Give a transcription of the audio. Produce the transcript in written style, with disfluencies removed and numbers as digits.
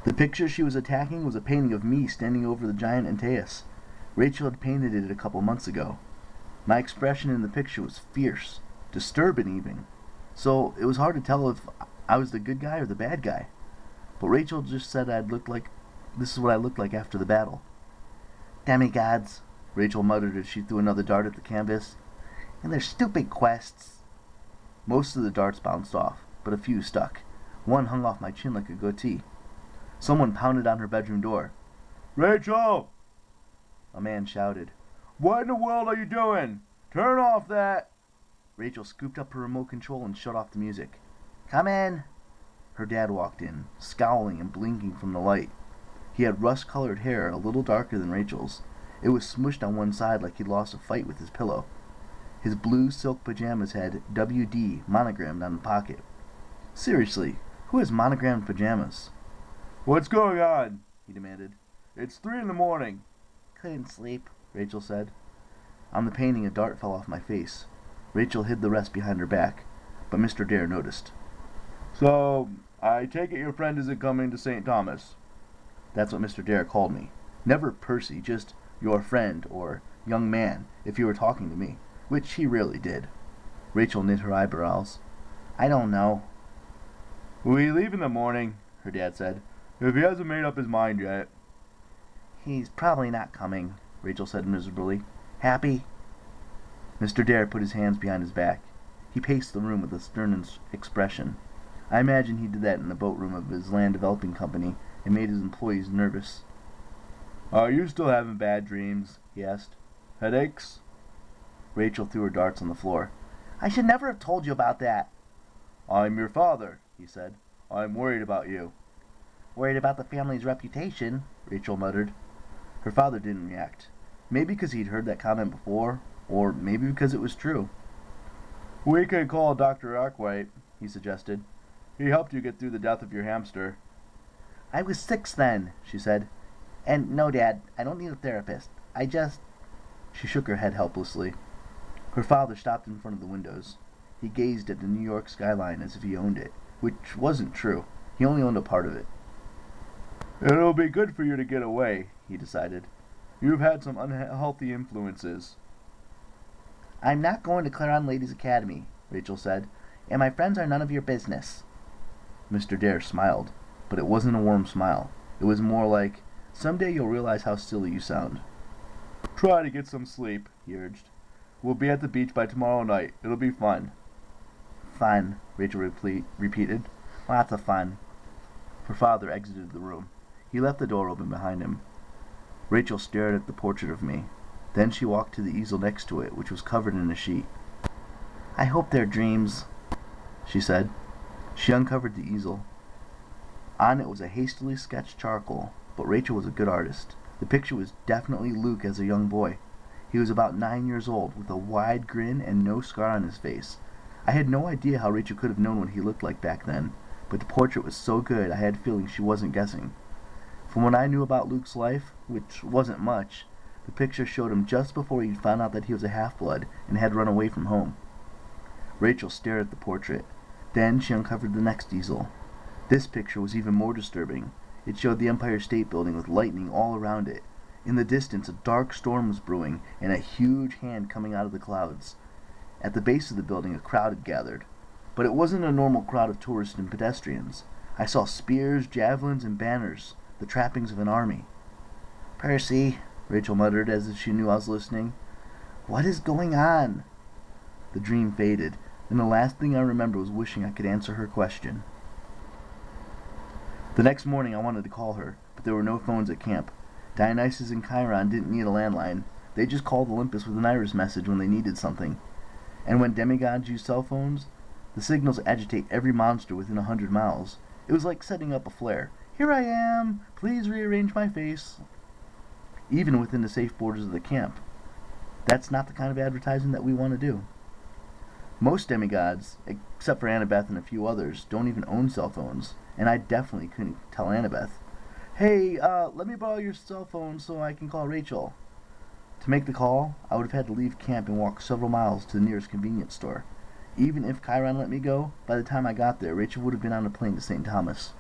The picture she was attacking was a painting of me standing over the giant Antaeus. Rachel had painted it a couple months ago. My expression in the picture was fierce, disturbing even, so it was hard to tell if I was the good guy or the bad guy. But Rachel just said this is what I looked like after the battle. Demigods, Rachel muttered as she threw another dart at the canvas. And their stupid quests. Most of the darts bounced off, but a few stuck. One hung off my chin like a goatee. Someone pounded on her bedroom door. "Rachel!" A man shouted. "What in the world are you doing? Turn off that!" Rachel scooped up her remote control and shut off the music. "Come in." Her dad walked in, scowling and blinking from the light. He had rust-colored hair, a little darker than Rachel's. It was smushed on one side like he'd lost a fight with his pillow. His blue silk pajamas had WD monogrammed on the pocket. Seriously, who has monogrammed pajamas? "What's going on?" he demanded. "It's 3 in the morning. "Couldn't sleep," Rachel said. On the painting, a dart fell off my face. Rachel hid the rest behind her back, but Mr. Dare noticed. "So, I take it your friend isn't coming to St. Thomas?" That's what Mr. Dare called me. Never Percy, just your friend, or young man, if he were talking to me, which he rarely did. Rachel knit her eyebrows. "I don't know." "We leave in the morning," her dad said, "if he hasn't made up his mind yet." "He's probably not coming," Rachel said miserably. "Happy?" Mr. Dare put his hands behind his back. He paced the room with a stern expression. I imagine he did that in the boat room of his land developing company and made his employees nervous. "Are you still having bad dreams?" he asked. "Headaches?" Rachel threw her darts on the floor. "I should never have told you about that." "I'm your father," he said. "I'm worried about you." "Worried about the family's reputation," Rachel muttered. Her father didn't react. Maybe because he'd heard that comment before, or maybe because it was true. "We could call Dr. Arkwright," he suggested. "He helped you get through the death of your hamster." "I was 6 then," she said. "And no, Dad, I don't need a therapist. I just..." She shook her head helplessly. Her father stopped in front of the windows. He gazed at the New York skyline as if he owned it, which wasn't true. He only owned a part of it. "It'll be good for you to get away," he decided. "You've had some unhealthy influences." "I'm not going to Clarion Ladies Academy," Rachel said, "and my friends are none of your business." Mr. Dare smiled, but it wasn't a warm smile. It was more like, "Someday you'll realize how silly you sound." "Try to get some sleep," he urged. "We'll be at the beach by tomorrow night. It'll be fun." "Fun," Rachel repeated. "Lots of fun." Her father exited the room. He left the door open behind him. Rachel stared at the portrait of me. Then she walked to the easel next to it, which was covered in a sheet. "I hope they're dreams," she said. She uncovered the easel. On it was a hastily sketched charcoal, but Rachel was a good artist. The picture was definitely Luke as a young boy. He was about 9 years old, with a wide grin and no scar on his face. I had no idea how Rachel could have known what he looked like back then, but the portrait was so good I had a feeling she wasn't guessing. From what I knew about Luke's life, which wasn't much, the picture showed him just before he'd found out that he was a half-blood and had run away from home. Rachel stared at the portrait. Then she uncovered the next easel. This picture was even more disturbing. It showed the Empire State Building with lightning all around it. In the distance, a dark storm was brewing, and a huge hand coming out of the clouds. At the base of the building, a crowd had gathered. But it wasn't a normal crowd of tourists and pedestrians. I saw spears, javelins, and banners, the trappings of an army. "Percy," Rachel muttered as if she knew I was listening. "What is going on?" The dream faded, and the last thing I remember was wishing I could answer her question. The next morning I wanted to call her, but there were no phones at camp. Dionysus and Chiron didn't need a landline. They just called Olympus with an iris message when they needed something. And when demigods use cell phones, the signals agitate every monster within 100 miles. It was like setting up a flare. "Here I am! Please rearrange my face." Even within the safe borders of the camp. That's not the kind of advertising that we want to do. Most demigods, except for Annabeth and a few others, don't even own cell phones, and I definitely couldn't tell Annabeth, "Hey, let me borrow your cell phone so I can call Rachel." To make the call, I would have had to leave camp and walk several miles to the nearest convenience store. Even if Chiron let me go, by the time I got there, Rachel would have been on a plane to St. Thomas.